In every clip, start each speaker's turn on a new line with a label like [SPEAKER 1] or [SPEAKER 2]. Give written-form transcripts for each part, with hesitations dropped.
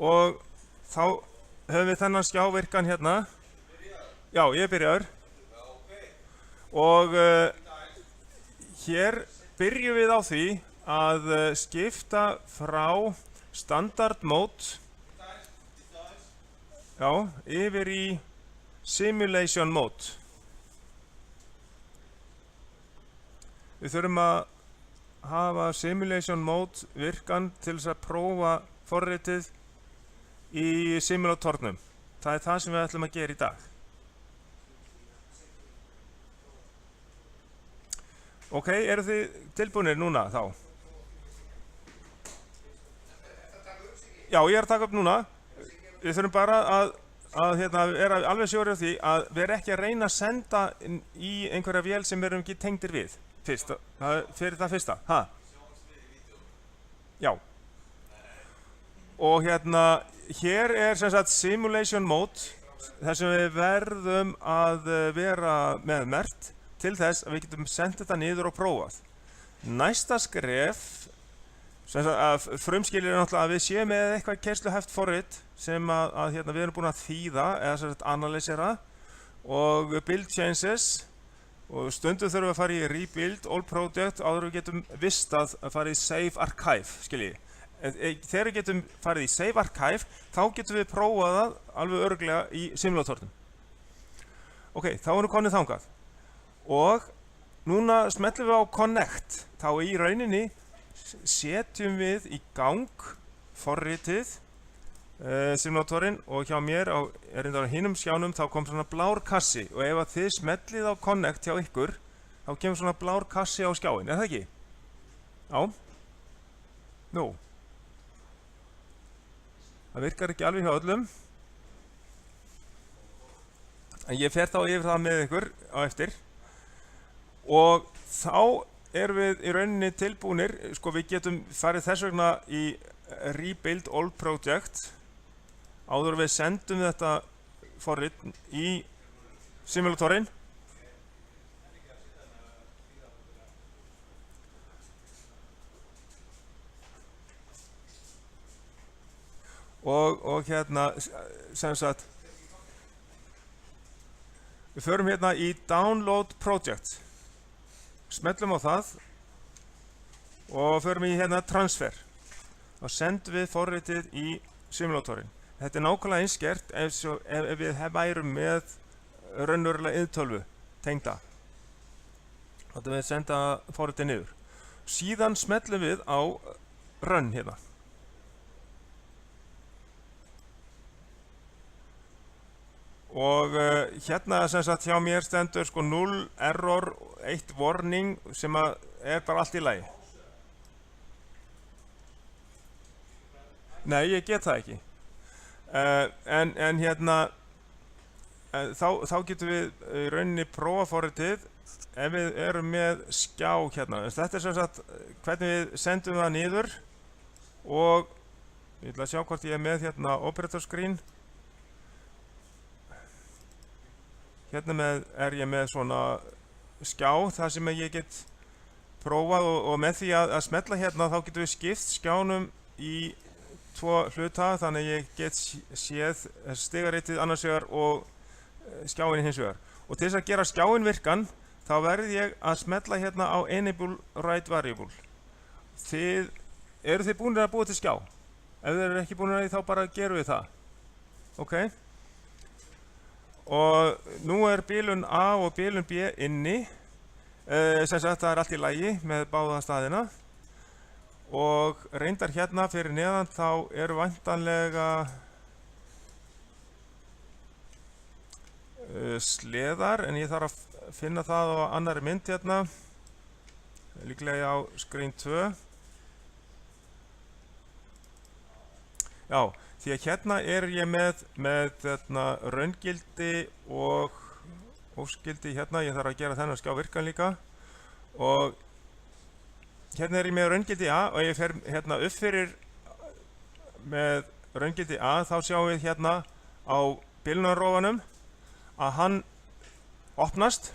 [SPEAKER 1] og þá höfum við þennan skjávirkan hérna. Já, ég er byrjaður. Og hér byrjum við á því að skipta frá standard mode yfir í simulation mode. Við þurfum að hafa simulation mode virkan til þess að prófa forritið í simulatornum. Það er það sem við ætlum að gera í dag. Ok, eru þið tilbúinir núna þá? Já, ég er að taka upp núna. Við þurfum bara að vera alveg sjóri á því að við erum ekki að reyna að senda í einhverja vél sem við erum ekki tengdir við. Fyrst, fyrir það fyrsta. Já. Og hér er sem sagt simulation mode, þar sem við verðum að vera með mert til þess að við getum sendt þetta niður og prófað. Næsta skref, sem sagt að frumskilur er náttúrulega að við séum með eitthvað keyrsluhæft forrit sem við erum búin að þýða eða sem sagt analysera og build changes. Og stundum þurfum við að fara í rebuild all project áður við getum vistað að fara í save archive, skiljið. Þegar við getum farið í save archive, þá getum við prófað það alveg örugglega í simulatornum. Ok, þá erum við komnir þangað. Og núna smellum við á connect. Þá í rauninni setjum við í gang forritið, simulatorinn, og hjá mér á hinum skjánum þá kom svona blár kassi, og ef að þið smellið á connect hjá ykkur þá kemur svona blár kassi á skjáin, er það ekki? Já. Nú. Það virkar ekki alveg hjá öllum, en ég fer þá yfir það með ykkur á eftir. Og þá erum við í rauninni tilbúnir, sko við getum farið þess vegna í rebuild all project áður við sendum þetta forrit í simulatorinn. Og sem sagt við förum í download project, smellum á það og förum í transfer og sendum við forritið í simulatorinn. Þetta er nákvæmlega einskert ef við værum með raunverulega iðtölvu tengda. Þá við senda forritið niður. Síðan smellum við á run hérna. Og hérna sem sagt hjá mér stendur sko 0 error, 1 warning sem er bara allt í lagi. Nei, ég get það ekki. Þá getum við í rauninni prófa forritið ef við erum með skjá hérna. Þetta er sem sagt hvernig við sendum það niður og ég ætla að sjá hvort ég er með hérna operator screen. Hérna er ég með svona skjá þar sem ég get prófað og með því að smella hérna þá getum við skipt skjánum í 2 hluta, þannig ég get séð stigaritið annars vegar og skjáin hins vegar. Og til þess að gera skjáin virkan þá verð ég að smella hérna á enable write variable. Eru þið búinir að búa til skjá? Ef þið eru ekki búinir að því þá bara gerum við það. Ok? Og nú er bilun A og bilun B inni, sem sagt það er allt í lagi með báða staðina. Og reyndar hérna fyrir neðan þá eru væntanlega sleðar, en ég þarf að finna það á annari mynd hérna, líklega á screen 2. Já, því að hérna er ég með raungildi og óskildi hérna, ég þarf að gera þennan skjá virkan líka. Og hérna er ég með raungildi A og ég fer hérna upp fyrir með raungildi A, þá sjáum við hérna á bilunarrófanum að hann opnast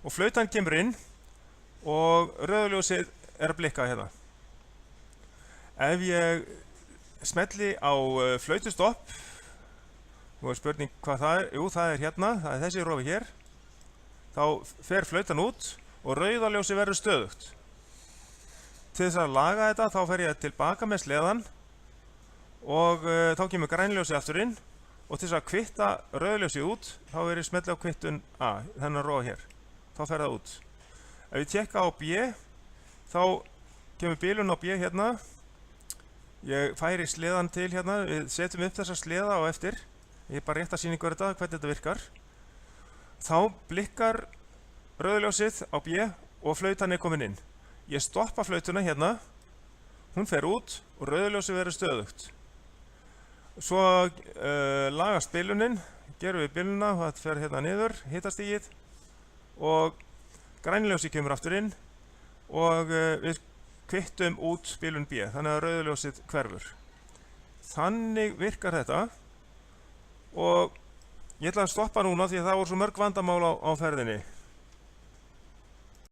[SPEAKER 1] og flautan kemur inn og rauðaljósið er að blikka hérna. Ef ég smelli á flautustopp. Nú er spurning hvað það er. Jú, það er hérna, það er þessi rofi hér. Þá fer flautan út og rauða ljósið verður stöðugt. Til þess að laga þetta þá fer ég tilbaka með sleðan og þá kemur grænljósið aftur inn og til þess að kvitta rauðljósið út þá er ég smelli á kvittun A, þennan rofa hér. Þá fer það út. Ef ég tekka á B þá kemur bilun á B hérna. Ég færi sleðan til hérna, við setjum upp þessa sleða á eftir. Ég er bara rétt að sýna ykkur þetta, hvernig þetta virkar. Þá blikkar rauðljósið á B og flautan er komin inn. Ég stoppa flautuna hérna, hún fer út og rauðljósið verður stöðugt. Svo lagast bilunin, gerum við biluna, það fer hérna niður, hitastigið og grænljósið kemur aftur inn og við kvittum út bilun B, þannig að rauðljósið hverfur. Þannig virkar þetta og ég ætla að stoppa núna því að það voru svo mörg vandamál á ferðinni.